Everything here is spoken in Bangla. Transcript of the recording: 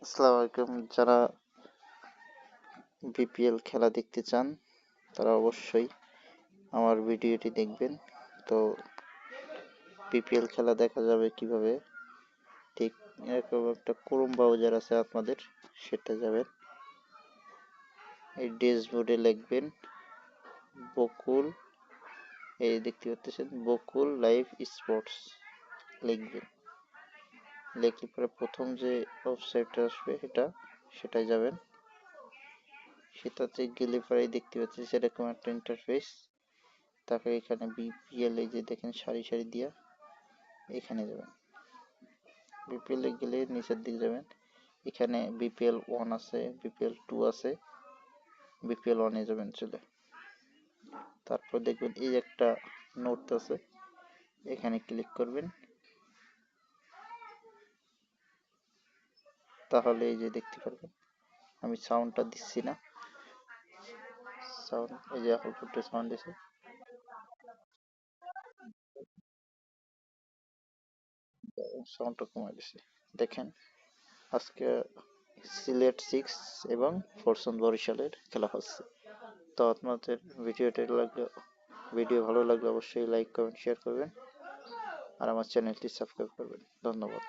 আসসালামু আলাইকুম। যারা বিপিএল খেলা দেখতে চান তারা অবশ্যই আমার ভিডিওটি দেখবেন। তো বিপিএল খেলা দেখা যাবে কিভাবে, ঠিক এরকম একটা ক্রোম ব্রাউজার আছে আপনাদের, সেটা যাবেন। এই ড্যাশবোর্ডে লিখবেন বকুল, এই দেখতে পাচ্ছেন বকুল লাইভ স্পোর্টস লিখবেন। লেখার পরে প্রথম যে ওয়েবসাইটটা আসবে সেটাই যাবেন। সেটাতে গেলে পরে দেখতে পাচ্ছি সেরকম একটা ইন্টারফেস। তারপরে এখানে বিপিএল, এই যে দেখেন সারি সারি দিয়া, এখানে যাবেন। বিপিএল এ গেলে নিচের দিকে যাবেন, এখানে বিপিএল 1 আছে, বিপিএল 2 আছে, বিপিএল 1 এ যাবেন চলে। তারপর দেখবেন এই একটা নোট আছে, এখানে ক্লিক করবেন। তাহলে এই যে দেখতে পারবেন, আমি সাউন্ডটা দিচ্ছি না, সাউন্ড এই যে অল্প একটু সাউন্ড দিছে, সাউন্ডটা কমাই দিছি। দেখেন আজকে সিলেট 6 এবং ফরচুন বরিশালের খেলা হচ্ছে। তো আপনাদের ভিডিও ভালো লাগলে অবশ্যই লাইক কমেন্ট শেয়ার করবেন আর আমার চ্যানেলটি সাবস্ক্রাইব করবেন। ধন্যবাদ।